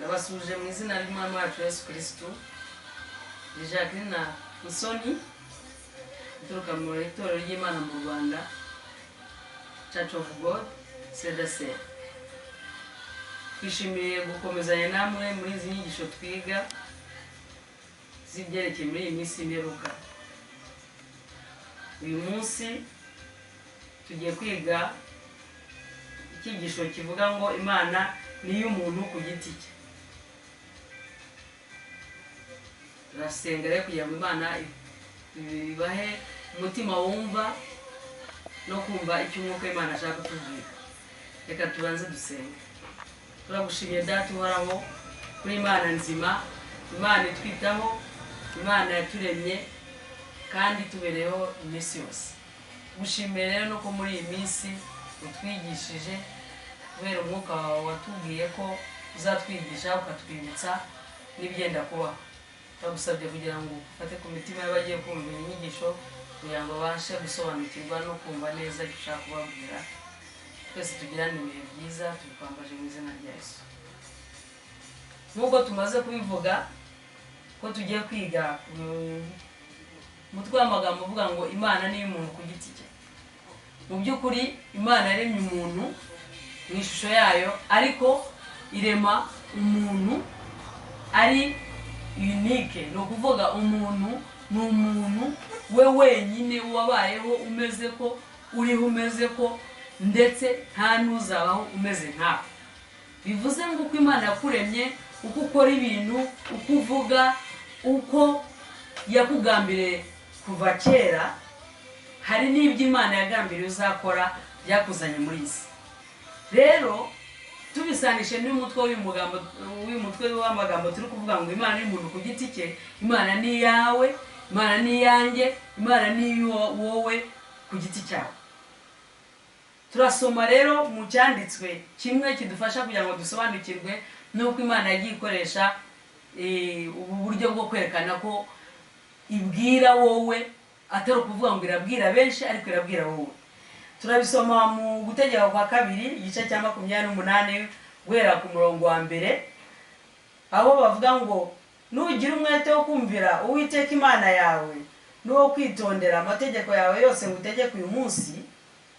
Nabasuje mu izina ry'Umwami wacu Yesu Kristo. Ni Jacqueline Musoni uturuka mu itorero ry'Imana mu Rwanda, Church of God CDC. Twishimiye gukomezanya namwe muri izi nyigisho twiga z'ibyerekeye muri iyi minsi y'imperuka. Uyu munsi tugiye kwiga icyigisho kivuga ngo Imana ni y'umuntu ku giti cye. Turasenga rero kugira ngo Imana ibahe umutima wumva no kumva icyo umwuka w'Imana ashaka kutubwira. Reka tubanze dusenge. Turagushimiye Data uhoraho kuri Imana nzima, Imana itwitaho, Imana yaturemye kandi tubereho iminsi yose. Gushimira rero no ko muri iyi minsi utwigishije kubera umwuka wawe watubwiye ko uzatwigisha ukatwibutsa n'ibyenda kubaho. Turagusabye kugira ngo ufate ku mitima y'abagiye kumva inyigisho kugira ngo babashe gusobanukirwa no kumva neza icyo ushaka kubabwira. Twese tugirane ibihe byiza, tubikwambaje mu izina rya Yesu. Nk'uko tumaze kubivuga ko tugiye kwiga umutwe w'amagambo uvuga ngo Imana ni y'umuntu ku giti cye. Mu by'ukuri Imana yaremye umuntu mu ishusho yayo, ariko irema umuntu ari unique. No kuvuga umuntu ni umuntu we wenyine wabayeho umeze ko uriho umeze ko, ndetse nta n'uzabaho umeze nkawe. Bivuze ngo uko Imana yakuremye, uko ukora ibintu, uko uvuga, uko yakugambiriye kuva kera, hari n'ibyo Imana yagambiriye uzakora byakuzanye muri isi. Rero tubisanishe n'umutwe w'amagambo turi kuvuga ngo Imana ni umuntu ku giti cye. Imana ni yawe, Imana ni yanjye, Imana ni wowe ku giti cyawe. Turasoma rero mu cyanditswe kimwe kidufasha kugira ngo dusobanukirwe n'uko Imana yagiye ikoresha ubu buryo bwo kwerekana ko ibwira wowe, atari ukuvuga ngo irabwira benshi, ariko irabwira wowe. Turabisoma mu Gutegeka kwa 2 igice cya 28 guhera ku murongo wa mbere, aho bavuga ngo nugira umwete wo kumvira Uwiteka Imana yawe no kwitondera amategeko yawe yose ngutegeka uyu munsi,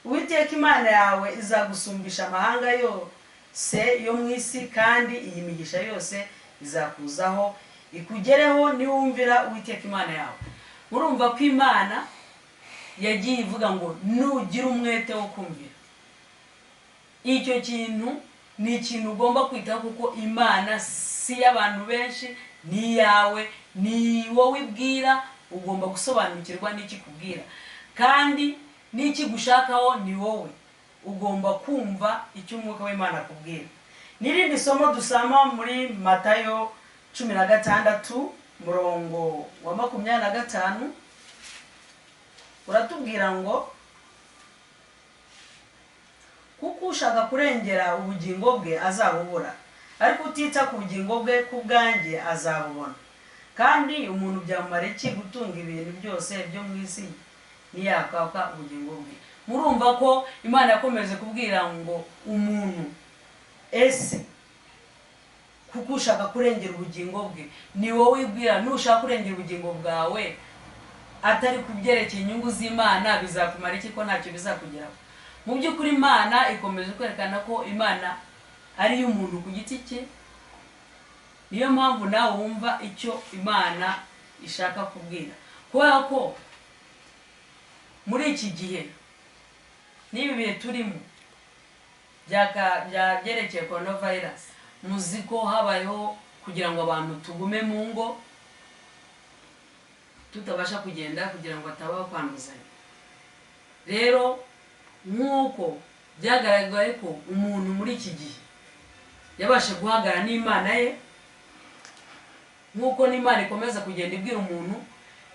Uwiteka Imana yawe izagusumbisha amahanga yose yo mu isi, kandi iyi migisha yose izakuzaho ikugereho niwumvira Uwiteka Imana yawe. Urumva ko Imana yagiye ivuga ngo nugira umwete wo kumvira. Icyo kintu ni ikintu ugomba kwitaho, kuko Imana si y'abantu benshi, ni yawe, ni wowe ibwira. Ugomba gusobanukirwa n'iki kubwira, kandi n'iki gushakaho ni wowe. Ugomba kumva icyo umwuka w'Imana akubwira. N'irindi somo dusama muri Matayo 16 murongo wa 25 uratubwira ngo kuko ushaka kurengera ubugingo bwe azabubura, ariko utita ku bugingo bwe ku bwanjye azabubona. Kandi umuntu byamara iki gutunga ibintu byose byo mu isi niyakaka ubugingo bwe? Murumva ko Imana yakomeje kubwira ngo umuntu ese kuko ushaka kurengera ubugingo bwe, ni wowe ibwira. Nushaka kurengera ubugingo bwawe atari kubyerekeye inyungu z'Imana, bizakumara iki ko ntacyo bizakugeraho? Mu by'ukuri Imana ikomeje kwerekana ko Imana ari y'umuntu ku giti cye. Niyo mpamvu nawe wumva icyo Imana ishaka kubwira, kubera ko muri iki gihe n'ibi bihe turimo byerekeye coronavirus, muzi ko habayeho kugira ngo abantu tugume mu ngo tutabasha kugenda kugira ngo hatabaho kwanduzanya. Rero nk'uko byagaragaye ko umuntu muri iki gihe yabashe guhagarara n'Imana ye, nk'uko n'Imana ikomeza kugenda ibwira umuntu,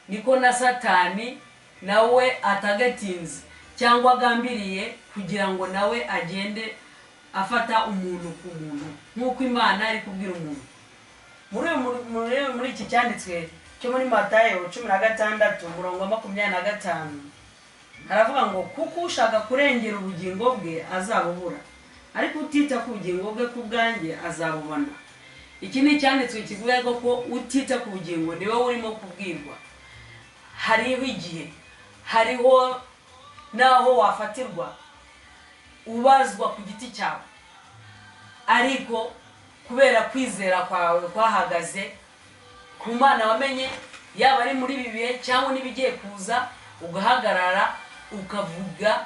niko na Satani nawe atagatinze cyangwa agambiriye kugira ngo nawe agende afata umuntu ku muntu, nk'uko Imana ari kubwira umuntu. Muri iki cyanditswe cyo muri Matayo 16 murongo wa 25 haravuga ngo kuko ushaka kurengera ubugingo bwe azabubura, ariko utita ku bugingo bwe ku bwanjye azabubona. iki ni cyanditswe kivuga ko utita ku bugingo niwe urimo kubwirwa. Hariho igihe, hariho naho wafatirwa ubazwa ku giti cyawe, ariko kubera kwizera kwawe kwahagaze ku Mana wamenye, yaba ari muri ibi bihe cyangwa n'ibigiye kuza, ugahagarara ukavuga,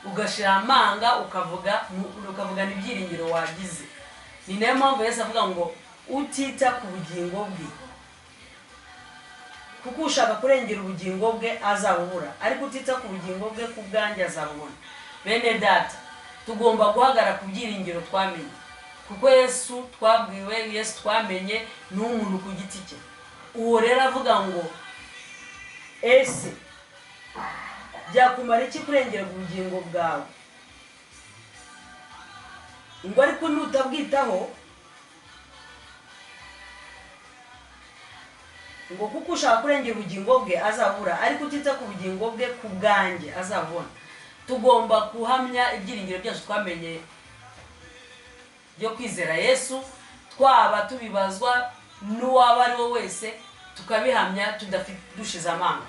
ugashira amanga, ukavuga n'ibyiringiro wagize. Ni nayo mpamvu Yesu avuga ngo utita ku bugingo bwe, kuko ushaka kurengera ubugingo bwe azabubura, ariko utita ku bugingo bwe ku bwanjye azabubona. Bene data, tugomba guhagarara ku byiringiro twamenye, kuko Yesu twabwiwe, Yesu twamenye ni umuntu ku giti cye. Uwo rero avuga ngo ese byakumara iki kurengera ubugingo bwawe? Ngo ariko nutabwitaho, ngo kuko ushaka kurengera ubugingo bwe azabura, ariko utita ku bugingo bwe ku bwanjye azabona. Tugomba kuhamya ibyiringiro byacu twamenye byo kwizera Yesu, twaba tubibazwa n'uwaba ari we wese, tukabihamya dushize amanga.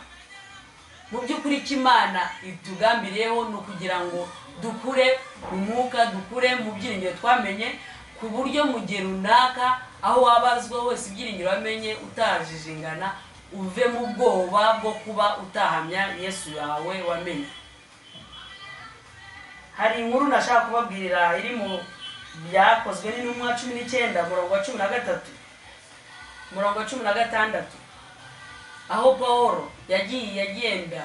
Mu by'ukuri Imana itugambiriyeho ni ukugira ngo dukure umwuka, dukure mu byiringiro twamenye, ku buryo mu gihe runaka aho wabazwa wese ibyiringiro wamenye utajijingana, uve mu bwoba bwo kuba utahamya Yesu yawe wamenye. Hari inkuru nashaka kubabwira iri mu byakozwe n'intumwa 19 murongo wa 13 murongo wa 16, aho Paulo yagenda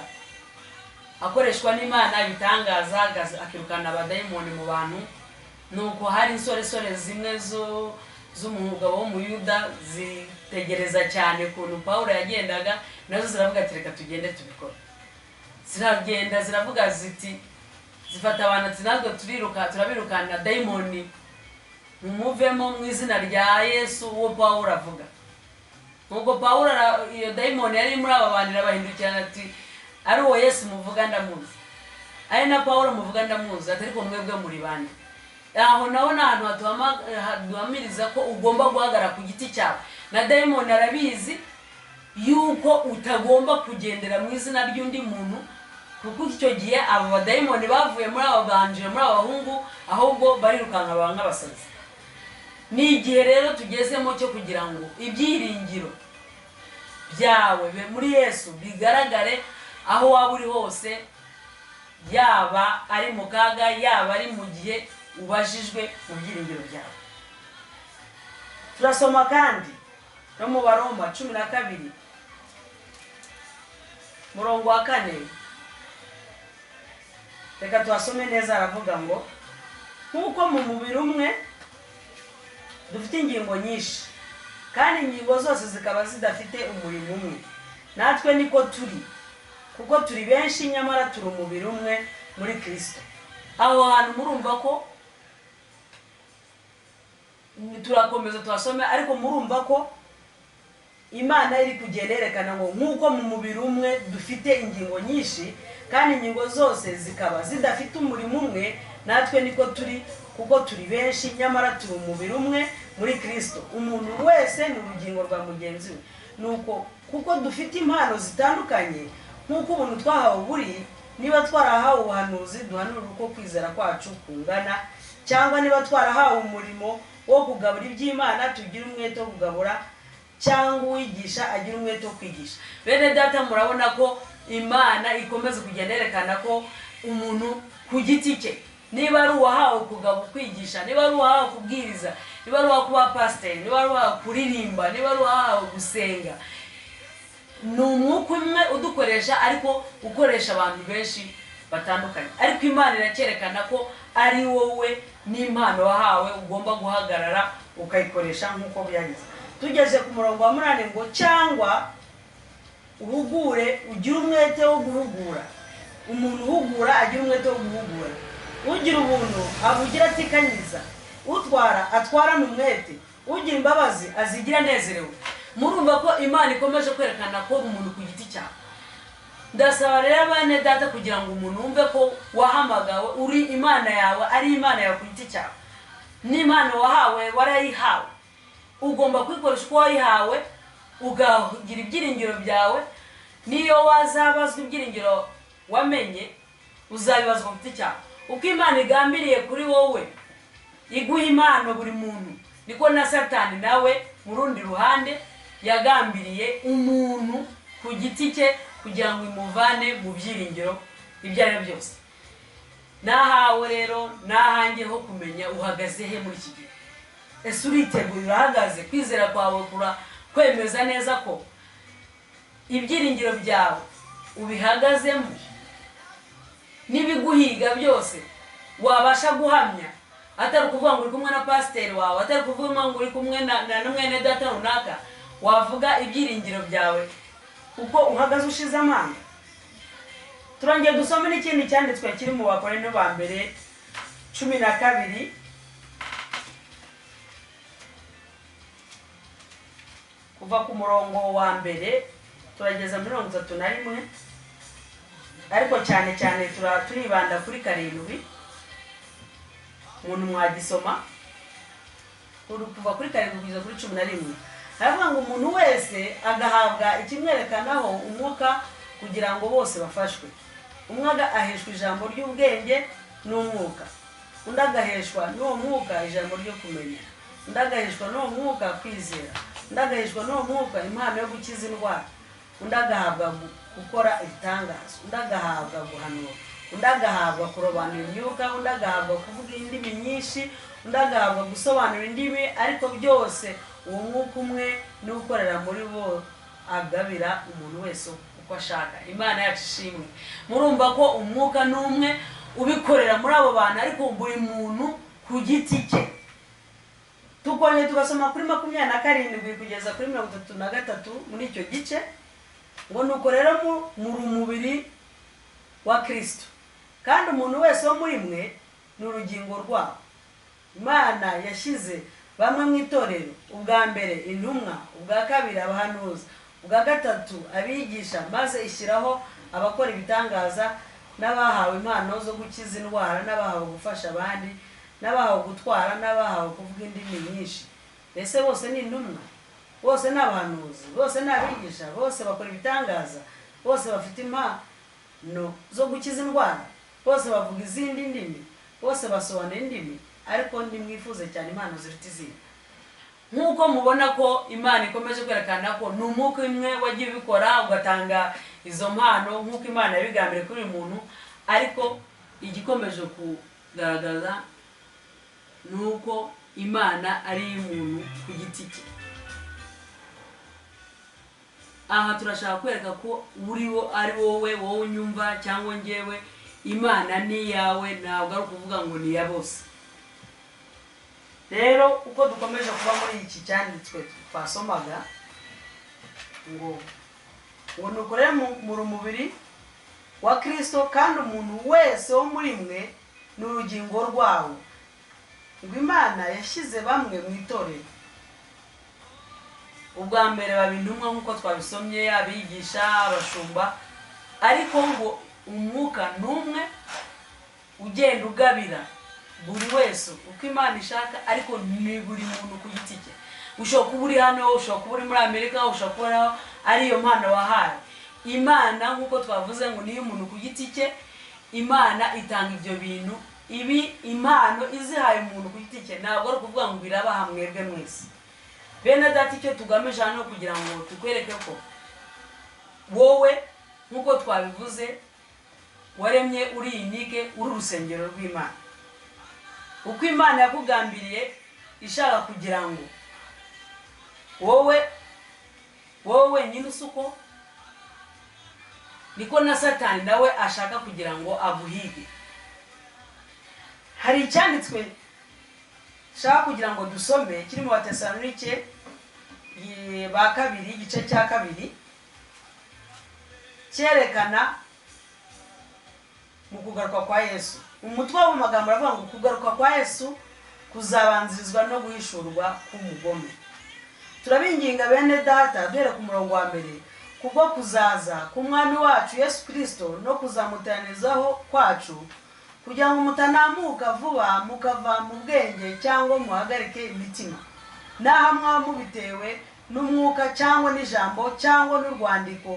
akoreshwa n'Imana ibitangaza, akirukana abadayimoni mu bantu. Nuko hari insoresore zimwe z'umugabo wo mu Yuda zitegereza cyane kuntu Paulo yagendaga, nazo ziravuga ati reka tugende tubikora. Ziragenda ziravuga ziti, zifata abantu ati natwe turabirukana dayimoni, mumuvemo mu izina rya Yesu uwo Paulo avuga. Nuko Paulo iyo dayimoni yari muri aba bantu irabahindukirana ati ari uwo Yesu muvuga ndamuzi, ari na Paulo muvuga ndamuzi, ati ariko mwebwe muri bande? Aho naho n'ahantu haduhamiriza ko ugomba guhagarara ku giti cyawe. Na dayimoni arabizi yuko utagomba kugendera mu izina ry'undi muntu, kuko icyo gihe abo badayimoni bavuye muri abo banjire, muri abo bahungu, ahubwo barirukanka abantu nk'abasazi. Ni igihe rero tugezemo cyo kugira ngo ibyiringiro byawe muri Yesu bigaragare aho waba uri hose, yaba ari mu kaga, yaba ari mu gihe ubajijwe mu byiringiro byawe. Turasoma kandi no mu Baroma 12 murongo wa 4. Reka twasome neza, aravuga ngo nkuko mu mubiri umwe dufite ingingo nyinshi, kandi ingingo zose zikaba zidafite umurimo umwe, natwe niko turi, kuko turi benshi nyamara turi umubiri umwe muri Kristo. Aho hantu murumva ko turakomeza twasome, ariko murumva ko Imana iri kugenda yerekana ngo nkuko mu mubiri umwe dufite ingingo nyinshi, kandi ingingo zose zikaba zidafite umurimo umwe, natwe niko turi, kuko turi benshi nyamara turi umubiri umwe muri Kristo. Umuntu wese ni urugingo rwa mugenzi we. Nuko kuko dufite impano zitandukanye, nkuko ubuntu twahawe buri, niba twarahawe ubuhanuzi duhanura uko kwizera kwacu kungana, cyangwa niba twarahawe umurimo wo kugabura iby'Imana tugira umwete wo kugabura, cyangwa uwigisha agira umwete wo kwigisha. Bene data, murabona ko Imana ikomeza kugenda yerekana ko umuntu ku giti cye, niba ari uwahawe kwigisha, niba ari uwahawe kubwiriza, niba ari uwahawe kuba pasiteri, niba ari uwahawe kuririmba, niba ari uwahawe gusenga, ni umwuka umwe udukoresha, ariko ukoresha abantu benshi batandukanye. Ariko Imana iracyerekana ko ari wowe n'impano wahawe ugomba guhagarara ukayikoresha nk'uko byagize. Tugeze ku murongo wa 8 ngo cyangwa uhugure, ugira umwete wo guhugura. Umuntu uhugura agira umwete wo guhugura. Ugira ubuntu abugira atikanyiza. Utwara atwarana umwete. Ugira imbabazi azigira nezerewe. Murumva ko Imana ikomeje kwerekana ko umuntu ku giti cyawe. Ndasaba rero bane data kugira ngo umuntu umve ko wahamagawe, uri Imana yawe, ari Imana yawe ku giti cyawe. N'Imana wahawe warayihawe. ugomba kwikoresha uko wayihawe, ugagira ibyiringiro byawe. Niyo wazabazwa ibyiringiro wamenye, uzabibazwa ku giti cyawe. Uko Imana igambiriye kuri wowe iguha impano buri muntu, niko na Satani nawe mu rundi ruhande yagambiriye umuntu ku giti cye kugira ngo imuvane mu byiringiro ibyo ari byose. Nahawe rero nahange ho kumenya uhagaze he muri iki gihe. Ese uriteguye, urahagaze? Kwizera kwawe kwemeza neza ko ibyiringiro byawe ubihagazemo, n'ibiguhiga byose wabasha guhamya, atari kuvuga ngo uri kumwe na pasiteri wawe, atari kuvuga ngo uri kumwe na mwene data runaka, wavuga ibyiringiro byawe uko uhagaze ushize amanga. Turongeye dusome n'ikindi cyanditswe kiri mu Bakorinto ba mbere 12 kuva ku murongo wa mbere turageza 31, ariko cyane cyane turibanda kuri 7. Umuntu mwagisoma kuva kuri 7 kugeza kuri 11. Haravuga ngo umuntu wese agahabwa ikimwerekanaho umwuka kugira ngo bose bafashwe. Umwe aheshwa ijambo ry'ubwenge n'umwuka, undi agaheshwa n'uwo mwuka ijambo ryo kumenya, undi agaheshwa n'uwo mwuka kwizera, undi agaheshwa n'uwo mwuka impano yo gukiza indwara, undi agahabwa gukora ibitangaza, undi agahabwa guhanura, undi agahabwa kurobanura imyuka, undi agahabwa kuvuga indimi nyinshi, undi agahabwa gusobanura indimi. Ariko byose uwo mwuka umwe ni ukorera muri bo, agabira umuntu wese uko ashaka. Imana yacu ishimwe. Murumva ko umwuka n'umwe ubikorera muri abo bantu, ariko buri muntu ku giti cye. Tukongeye tugasoma kuri 27 kugeza kuri 33 muri icyo gice ngo nuko rero muri umubiri wa Kristo, kandi umuntu wese wo muri mwe ni urugingo rwawo. Imana yashyize bamwe mu itorero, ubwa mbere intumwa, ubwa kabiri abahanuzi, ubwa gatatu abigisha, maze ishyiraho abakora ibitangaza, n'abahawe impano zo gukiza indwara, n'abahawe gufasha abandi, n'abahawe gutwara, n'abahawe kuvuga indimi nyinshi. Ese bose ni intumwa? Bose ni abahanuzi? Bose ni abigisha? Bose bakora ibitangaza? Bose bafite impano zo gukiza indwara? Bose bavuga izindi ndimi? Bose basobanura indimi? Ariko ndimwifuze cyane impano zifite izindi. Nkuko mubona ko Imana ikomeje kwerekana ko ni umwuka umwe wagiye ubikora, ugatanga izo mpano nkuko Imana yabigambiriye kuri umuntu. Ariko igikomeje kugaragaza nuko Imana ari umuntu ku giti cye. Aha turashaka kwereka ko ari wowe unyumva cyangwa ngewe, Imana ni yawe, ntabwo ari ukuvuga ngo ni ya bose. Rero uko dukomeje kuba muri iki cyanditswe twasomaga ngo nukorera mu mubiri wa Kristo, kandi umuntu wese wo muri mwe ni urugingo rwawo. Ngo Imana yashyize bamwe mu itorero, ubwa mbere babintumwa nkuko twabisomye, abigisha, abashumba. Ariko ngo umwuka n'umwe ugenda ugabira buri wese uko Imana ishaka, ariko ni buri muntu ku giti cye. Ushobora kuba uri hano, ushobora kuba uri muri Amerika, ushobora kuba ari iyo mpano wahawe. Imana nkuko twavuze ngo niyo umuntu ku giti cye. Imana itanga ibyo bintu, ibi impano izihaye umuntu ku giti cye, ntabwo ari ukuvuga ngo birabaha mwebwe mwese. Bene data, icyo tugamije hano kugira ngo tukwereke ko wowe nkuko twabivuze waremye uri unike, uri urusengero rw'Imana. Uko Imana yakugambiriye ishaka kugira ngo wowe nyine usuko, niko na Satani nawe ashaka kugira ngo aguhige. Hari icyanditswe shaka kugira ngo dusome kiri mu Batesalonike ba 2 igice cya 2, cyerekana mu kugaruka kwa Yesu. Umutwe w'amagambo aravuga ngo kugaruka kwa Yesu kuzabanzirizwa no guhishurwa k'umugome. Turabinginga bene data duhere ku murongo wa mbere, kubwo kuzaza k'umwami wacu Yesu Kristo no kuzamutanizaho kwacu, kugira ngo mutanamuka vuba mukava mu bwenge cyangwa muhagarike imitima, naho mwamubitewe n'umwuka cyangwa n'ijambo cyangwa n'urwandiko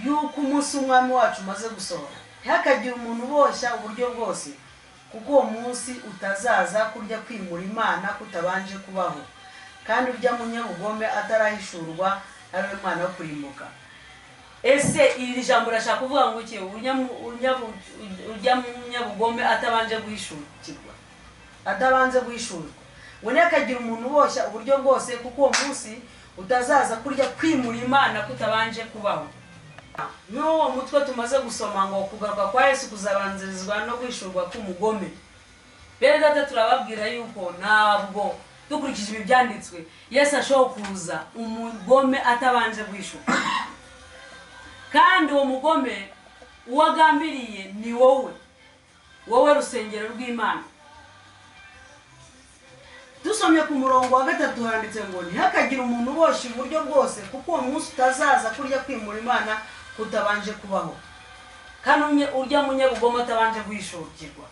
yuko umunsi umwami wacu umaze gusohora. Ntihakagire umuntu uboshya uburyo bwose, kuko uwo munsi utazaza kurya kwimura Imana kutabanje kubaho, kandi urya munyabugome atarahishurwa ari we mwana wo kurimbuka. Ese iri jambo rashaka kuvuga ngo iki? Urya munyabugome atabanje guhishurwa, atabanze guhishurwa. Ngo ntihakagire umuntu uboshya uburyo bwose, kuko uwo munsi utazaza kurya kwimura Imana kutabanje kubaho. N'uwo mutwe tumaze gusoma ngo kugaruka kwa Yesu kuzabanzirizwa no guhishurwa k'umugome. Bene data turababwira yuko ntabwo dukurikije ibi byanditswe Yesu ashobora kuza umugome atabanje guhishurwa. Kandi uwo mugome uwagambiriye ni wowe rusengero rw'Imana. Dusomye ku murongo wa 3 handitse ngo ntihakagire umuntu uboshya uburyo bwose, kuko uwo munsi utazaza kurya kwimura Imana kutabanje kubaho, kandi urya munyabugome atabanje guhishurwa.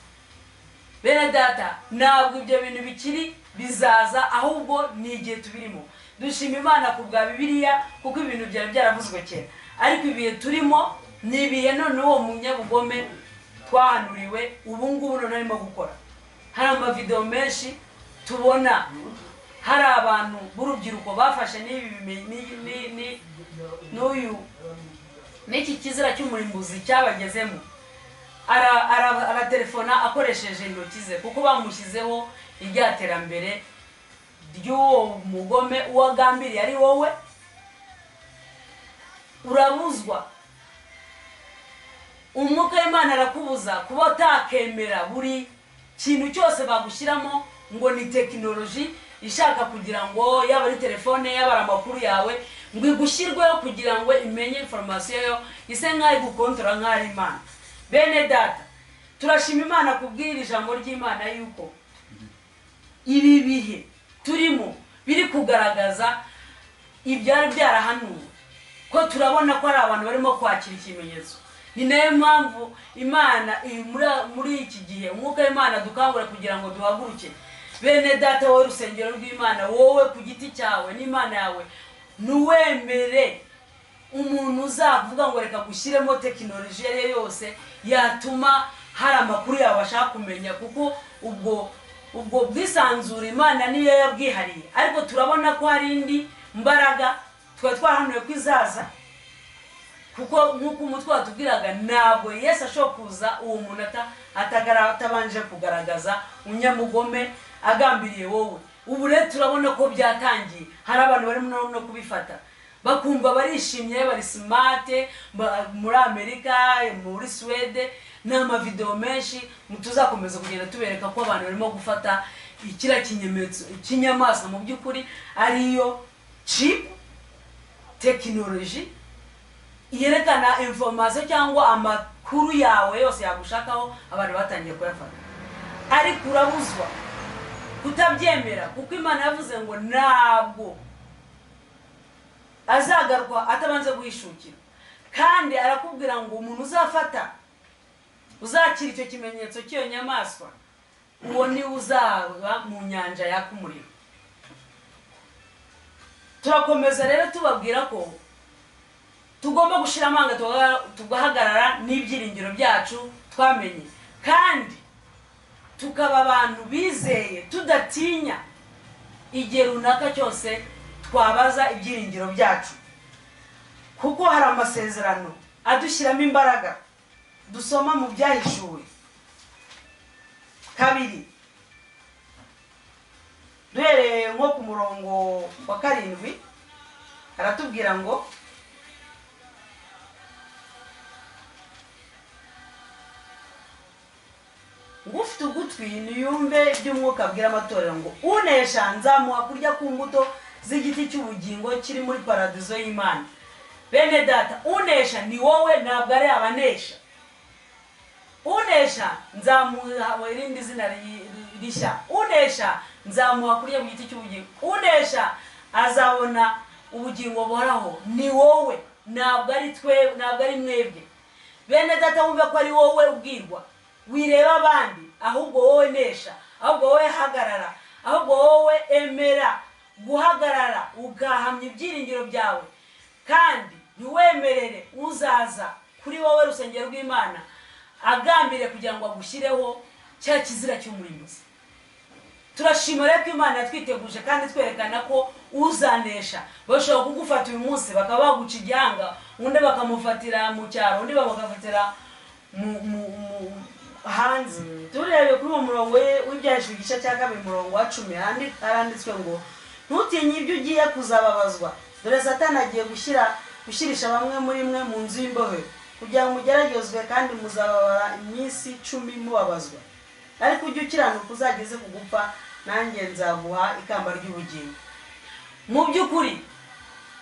Bene data ntabwo ibyo bintu bikiri bizaza, ahubwo ni igihe tubirimo. Dushima Imana ku bwa Bibiliya, kuko ibintu byari byaravuzwe kera, ariko ibihe turimo ni ibihe none uwo munyabugome twahanuriwe ubu ngubu none arimo gukora. Hari amavideo menshi tubona, hari abantu b'urubyiruko bafashe n'iki kizira cy'umurimbuzi cyabagezemo, aratelefona akoresheje intoki ze, kuko bamushyizeho irya terambere ry'uwo mugome uwagambiriye ari wowe. Urabuzwa, umwuka w'Imana arakubuza kuba utakemera buri kintu cyose bagushyiramo ngo ni tekinoloji ishaka kugira ngo yaba ari telefone yaba ari amakuru yawe ngo igushyirweho kugira ngo imenye information yo ise nkayi gukontora nk'ari Imana. Bene data turashima Imana kubwira ijambo ry'Imana yuko ibi bihe turimo biri kugaragaza ibyari byarahanuwe, ko turabona ko ari abantu barimo kwakira ikimenyetso. Ni nayo mpamvu Imana muri iki gihe umwuka w'Imana dukangura kugira ngo duhaguruke. Bene data wowe rusengero rw'Imana, wowe ku giti cyawe n'Imana yawe, nuwemere umuntu uzavuga ngo reka gushyiremo tekinoloji ye yose yatuma hari amakuru yawe ashaka kumenya, kuko ubwo bwisanzure Imana niyo yabwihariye. Ariko turabona ko hari indi mbaraga twahanuye ko izaza, kuko nk'uko umutwe watubwiraga ntabwo Yesu ashobora kuza uwo muntu atabanje kugaragaza unyamugome agambiriye wowe. Ubu rero turabona ko byatangiye, hari abantu barimo no kubifata bakumva barishimye, bari smart muri Amerika, muri Sweden, n'amavideo menshi. Tuzakomeza kugenda tubereka ko abantu barimo gufata ikira kinyamaswa mu by'ukuri ariyo chip technology yerekana information cyangwa amakuru yawe yose yagushakaho. Abantu batangiye kuyafata, ariko urabuzwa kutabyemera, kuko Imana yavuze ngo ntabwo azagaruka atabanze guhishukira. Kandi arakubwira ngo umuntu uzakira icyo kimenyetso cy'iyo nyamaswa, uwo ni uzaba mu nyanja yaka umuriro. Turakomeza rero tubabwira ko tugomba gushira amanga tugahagarara n'ibyiringiro byacu twamenye, kandi tukaba abantu bizeye tudatinya igihe runaka cyose twabaza ibyiringiro byacu, kuko hari amasezerano adushyiramo imbaraga. Dusoma mu Byahishuwe 2 duhereye nko ku murongo wa 7 aratubwira ngo ngufite ugutwi niyumve by'umwuka abwira amatorero ngo unesha nzamuha kurya ku mbuto z'igiti cy'ubugingo kiri muri paradizo y'Imana. Bene data unesha ni wowe, ntabwo ari abanesha. Unesha nzamuha irindi zina rishya, unesha nzamuha kurya ku giti cy'ubugingo, unesha azabona ubugingo buhoraho. Ni wowe, ntabwo ari mwebwe. Bene data wumve ko ari wowe ubwirwa, wireba abandi, ahubwo wowe nesha, ahubwo wowe hagarara, ahubwo wowe emera guhagarara ugahamya ibyiringiro byawe, kandi ntiwemerere uzaza kuri wowe rusengero rw'Imana agambire kugira ngo agushyireho cya kizira cy'umurimbuzi. Turashima rero ko Imana yatwiteguje kandi twerekana ko uzanesha. Bashobora kugufata uyu munsi bakaba baguca igihanga, undi bakamufatira mu cyaro, undi bakamufatira hanze. Turebe kuri uwo murongo w'Ibyahishwe igice cya 2 murongo wa 10 haranditswe ngo ntutinye ibyo ugiye kuzababazwa, dore Satani agiye gushirisha bamwe muri mwe mu nzu y'imbohe kugira ngo mugeragezwe, kandi muzababara iminsi 10 mubabazwa, ariko ujye ukiranuka uzageze ku gupfa, nanjye nzaguha ikamba ry'ubugingo. Mu by'ukuri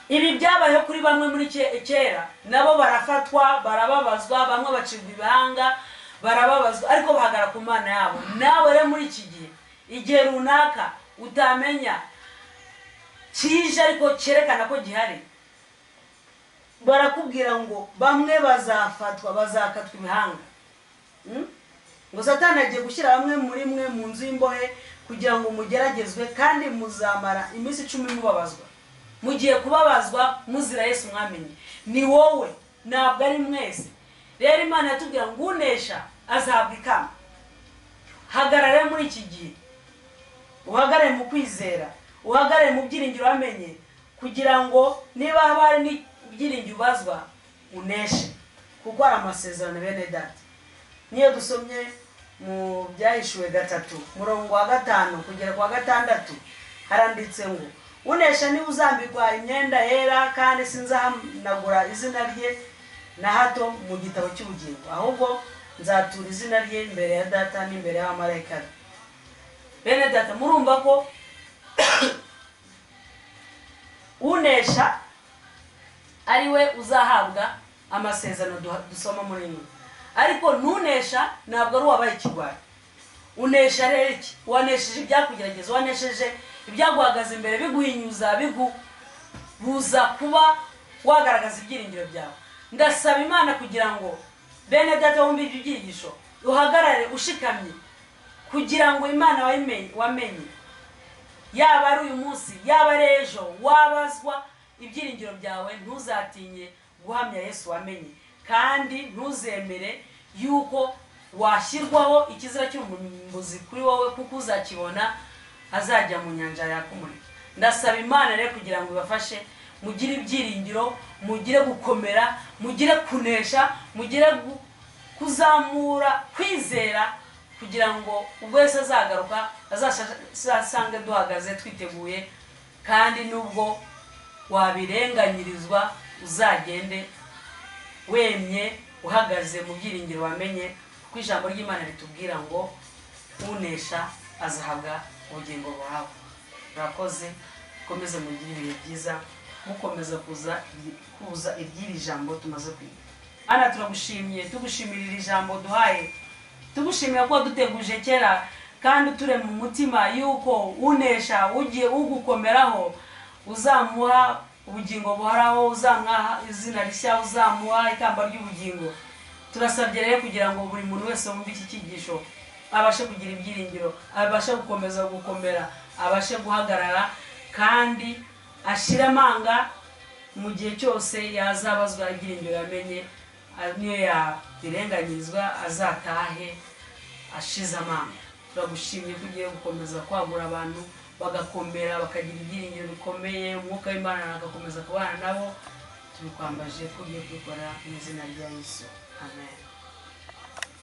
ibi byabayeho kuri bamwe muri kera, nabo barafatwa barababazwa, bamwe bacibwa ibihanga barababazwa, ariko bahagara ku Mana yabo. Nawe rero muri iki gihe, igihe runaka utamenya kije ariko cyerekana ko gihari, barakubwira ngo bamwe bazafatwa, bazakatwa ibihanga. Ngo Satani agiye gushyira bamwe muri mwe mu nzu y'imbohe kugira ngo mugeragezwe, kandi muzamara iminsi 10 mubabazwa. Mugiye kubabazwa muzira Yesu mwamenye. Ni wowe, ntabwo ari mwese. Rero Imana yatubwira ngo unesha azahabwa ikamba. Hagarare muri iki gihe, uhagarare mu kwizera, uhagarare mu byiringiro wamenye, kugira ngo niba hari n'ibyiringiro ubazwa uneshe, kuko ari amasezerano bene data. Niyo dusomye mu Byahishwe 3 murongo wa 5 kugera kwa 6 haranditse ngo unesha ni uzambikwa imyenda yera, kandi sinzahanagura izina rye na hato mu gitabo cy'ubugingo, ahubwo nzatura izina rye imbere ya Data n'imbere y'abamarayika. Bene data, murumva ko unesha ariwe uzahabwa amasezerano dusoma muri mwe. Ariko nunesha ntabwo ari wabaye ikigwari. Unesha rero iki? Wanesheje ibyakugerageza, wanesheje ibyaguhagaze imbere biguhinyuza, bigubuza kuba wagaragaza ibyiringiro byawe. Ndasaba Imana kugira ngo bene data wumve ibyo byigisho, uhagarare ushikamye, kugira ngo Imana wamenye, yaba ari uyu munsi, yaba ari ejo, wabazwa ibyiringiro byawe, ntuzatinye guhamya Yesu wamenye, kandi ntuzemere yuko washyirwaho ikizira cy'umurimbuzi kuri wowe, kuko uzakibona azajya mu nyanja yakumurika. Ndasaba Imana rero kugira ngo ibafashe, mugire ibyiringiro, mugire gukomera, mugire kunesha, mugire kuzamura kwizera, kugira ngo ubwo Yesu azagaruka azasange duhagaze twiteguye, kandi nubwo wabirenganyirizwa uzagende wemye uhagaze mu byiringiro wamenye, kuko ijambo ry'Imana ritubwira ngo unesha azahabwa ubugingo buhoraho. Murakoze, mukomeze mugire ibihe byiza, mukomeza kuza iry'iri jambo tumaze kwiga. Ana turagushimiye, tugushimira iri jambo duhaye, tugushimira ko duteguje kera, kandi uture mu mutima yuko unesha ugiye ugukomeraho uzamuha ubugingo buhoraho, uzamuha izina rishya, uzamuha ikamba ry'ubugingo. Turasabye rero kugira ngo buri muntu wese wumva iki cyigisho abashe kugira ibyiringiro, abashe gukomeza gukomera, abashe guhagarara, kandi ashire amanga mu gihe cyose yazabazwa ibyiringiro yamenye, niyo yabirenganyirizwa azatahe ashize amanga. Turagushimye kugiye gukomeza kwagura abantu bagakomera, bakagira ibyiringiro bikomeye, umwuka w'Imana agakomeza kubana nabo. Tubikwambaje kugiye kubikora mu izina rya Yesu. Amen.